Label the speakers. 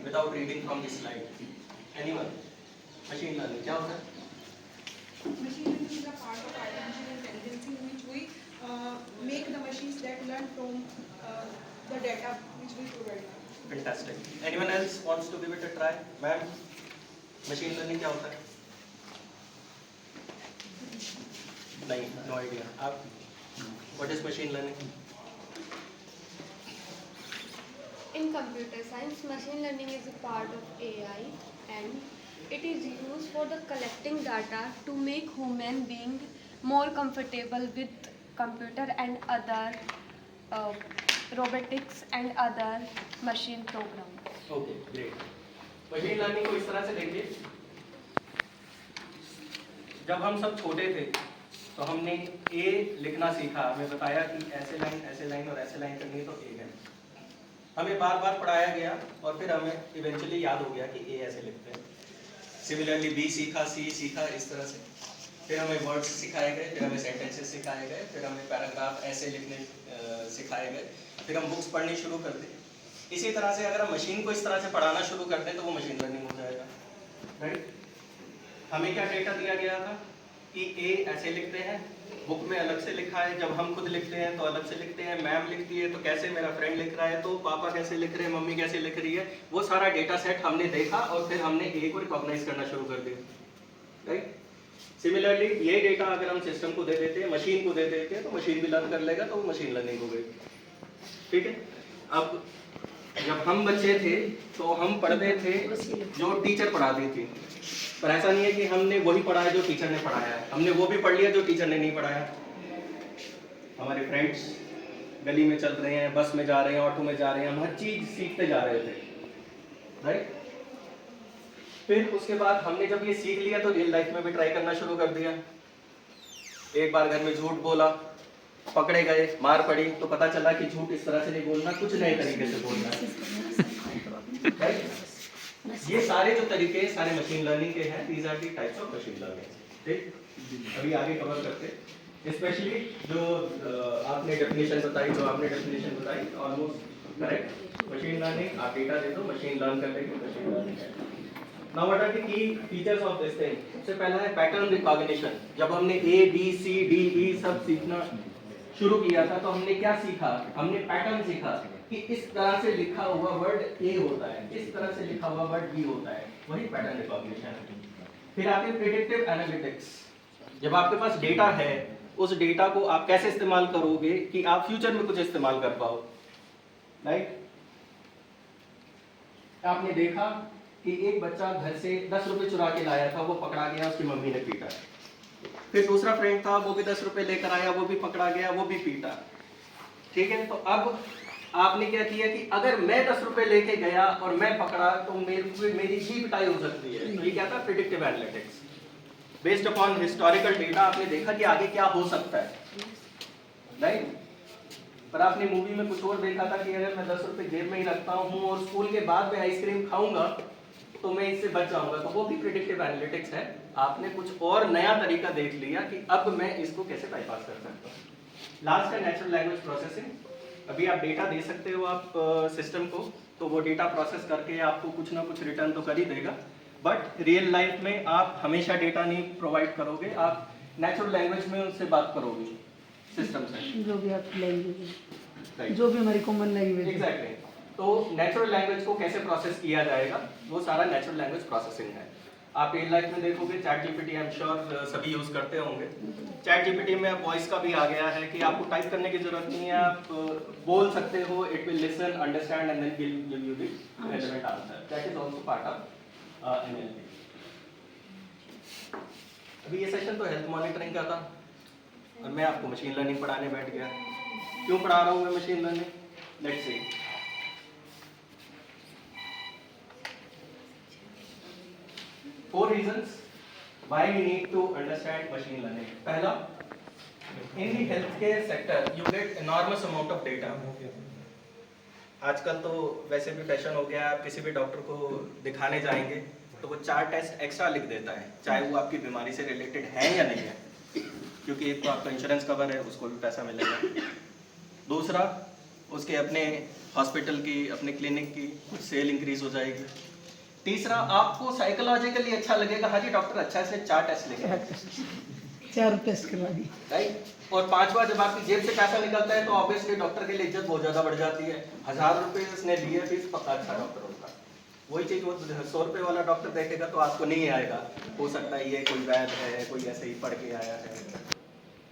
Speaker 1: without reading from the slide? Anyone? Machine learning क्या होता है?
Speaker 2: Machine learning is a part of artificial intelligence in which we make the machines that learn from the data which we provide.
Speaker 1: Fantastic. Anyone else wants to give it a try? Ma'am, machine learning क्या होता है? नहीं, no idea. आप? What is machine learning?
Speaker 3: In computer science, machine learning is a part of AI and it is used for the collecting data to make human being more comfortable with computer and other robotics and other machine programs.
Speaker 1: Okay, great. Machine learning को इस तरह से देखिए, जब हम सब छोटे थे तो हमने ए लिखना सीखा, हमें बताया कि ऐसे लाइन और ऐसे लाइन करनी है तो ए है। हमें बार बार पढ़ाया गया और फिर हमें इवेंचुअली याद हो गया कि ए ऐसे लिखते हैं। सिमिलरली बी सीखा, सी सीखा, इस तरह से फिर हमें वर्ड्स सिखाए गए, फिर हमें सेंटेंसेस सिखाए गए, फिर हमें पैराग्राफ ऐसे लिखने सिखाए गए, फिर हम बुक्स पढ़नी शुरू कर दी। इसी तरह से अगर हम मशीन को इस तरह से पढ़ाना शुरू कर दें तो वो मशीन लर्निंग हो जाएगा, राइट। हमें क्या डेटा दिया गया था कि ए ऐसे लिखते हैं, बुक में अलग से लिखा है, जब हम खुद लिखते हैं तो अलग से लिखते हैं, मैम लिखती है तो कैसे, मेरा फ्रेंड लिख रहा है तो पापा कैसे लिख रहे हैं, मम्मी कैसे लिख रही है, वो सारा डेटा सेट हमने देखा और फिर हमने ए को रिकॉग्नाइज करना शुरू कर दिया, राइट। सिमिलरली ये डेटा अगर हम सिस्टम को दे देते हैं, मशीन को दे देते हैं तो मशीन भी लर्न कर लेगा, तो वो मशीन लर्निंग हो गई, ठीक है। अब जब हम बच्चे थे तो हम पढ़ते थे जो टीचर पढ़ाती थी, पर ऐसा नहीं है कि हमने वही पढ़ा है जो टीचर ने पढ़ाया है, हमने वो भी पढ़ लिया जो टीचर ने नहीं पढ़ाया। हमारे फ्रेंड्स गली में चल रहे हैं, बस में जा रहे हैं, ऑटो में जा रहे हैं, हम हर चीज सीखते जा रहे थे, राइट। फिर उसके बाद हमने जब ये सीख लिया तो रियल लाइफ में भी ट्राई करना शुरू कर दिया। एक बार घर में झूठ बोला, पकड़े गए, मार पड़ी, तो पता चला कि झूठ इस तरह से नहीं बोलना, कुछ नए तरीके से बोलना, राइट। ये सारे जो तरीके सारे मशीन लर्निंग के हैं, these are the types of machine learning, ठीक। अभी आगे कवर करते, स्पेशली जो आपने डेफिनेशन बताई ऑलमोस्ट करेक्ट। मशीन लर्निंग, आप डेटा दे दो, मशीन लर्न कर लेगी, मशीन लर्निंग है। Now what are the key features of this thing? सबसे पहला है पैटर्न रिकॉग्निशन। जब हमने A B C D E सब सीखना शुरू किया था तो हमने क्या सीखा? हमने पैटर्न सीखा कि इस तरह से लिखा हुआ वर्ड ए होता है, इस तरह से लिखा हुआ वर्ड बी होता है, वही पैटर्न रिकॉग्निशन है। फिर आती है प्रेडिक्टिव एनालिटिक्स। जब आपके पास डेटा है, उस डेटा को आप कैसे इस्तेमाल करोगे कि आप फ्यूचर में कुछ इस्तेमाल कर पाओ, राइट। आपने देखा कि एक बच्चा घर से 10 रुपए चुरा के लाया था, वो पकड़ा गया, उसकी मम्मी ने पीटा। फिर दूसरा फ्रेंड था, वो भी 10 रुपए लेकर आया, वो भी पकड़ा गया, वो भी पीटा, ठीक है। तो अब आपने क्या किया कि अगर मैं 10 रुपए लेके गया और मैं पकड़ा तो मेरी भी पिटाई हो सकती है। तो ये क्या था? Predictive analytics. Based upon historical data आपने देखा कि आगे क्या हो सकता है, राइट। पर आपने मूवी में कुछ और देखा था कि अगर मैं 10 रुपए जेब में ही रखता हूँ और स्कूल के बाद में आइसक्रीम खाऊंगा तो मैं इससे बच जाऊंगा, तो वो भी प्रेडिक्टिव एनालिटिक्स है। आपने कुछ और नया तरीका देख लिया कि अब मैं इसको कैसे बाईपास कर सकता हूँ। लास्ट है नेचुरल लैंग्वेज प्रोसेसिंग। अभी आप डेटा दे सकते हो आप सिस्टम को, तो वो डेटा प्रोसेस करके आपको कुछ ना कुछ रिटर्न तो कर ही देगा, बट रियल लाइफ में आप हमेशा डेटा नहीं प्रोवाइड करोगे, आप नेचुरल लैंग्वेज में उनसे बात करोगे सिस्टम से,
Speaker 4: जो भी आपकी लैंग्वेज है,
Speaker 1: Right.
Speaker 4: जो भी हमारी कॉमन लैंग्वेज है।
Speaker 1: एग्जैक्टली। तो नेचुरल लैंग्वेज को कैसे प्रोसेस किया जाएगा, वो सारा नेचुरल लैंग्वेज प्रोसेसिंग है। आप रियल लाइफ में देखोगे chat GPT, I am sure सभी यूज करते होंगे। चैट जीपीटी में वॉइस का भी आ गया है कि आपको टाइप करने की जरूरत नहीं है, आप बोल सकते हो, it will listen, understand and then give you the relevant answer. That is also part of NLP. अभी ये सेशन तो हेल्थ मॉनिटरिंग का था और मैं आपको मशीन लर्निंग पढ़ाने बैठ गया। क्यों पढ़ा रहा हूँ मैं machine learning? Let's see. 4 reasons why we need to understand machine learning. पहला, in the healthcare sector you get enormous amount of data. आजकल तो वैसे भी फैशन हो गया, आप किसी भी डॉक्टर को दिखाने जाएंगे तो वो 4 टेस्ट एक्स्ट्रा लिख देता है, चाहे वो आपकी बीमारी से रिलेटेड है या नहीं है, क्योंकि एक तो आपका इंश्योरेंस कवर है, उसको भी पैसा मिलेगा। दूसरा, उसके अपने हॉस्पिटल की, अपने क्लिनिक की सेल इंक्रीज हो जाएगी। तीसरा, आपको साइकोलॉजिकली अच्छा लगेगा, हाँ जी डॉक्टर अच्छा है, इसने 4 टेस्ट लिखे,
Speaker 4: 4 टेस्ट करवा दी।
Speaker 1: राइट। और पांचवा, जब आपकी जेब से पैसा निकलता है तो ऑब्वियसली डॉक्टर के लिए इज्जत बहुत ज़्यादा बढ़ जाती है। 1000 रुपये उसने लिए, फीस, पक्का अच्छा डॉक्टर होगा। वही चीज़ वो 100 रुपये वाला डॉक्टर देखेगा तो आपको नहीं आएगा, हो सकता है ये कोई वैद है, कोई ऐसे ही पढ़ के आया है।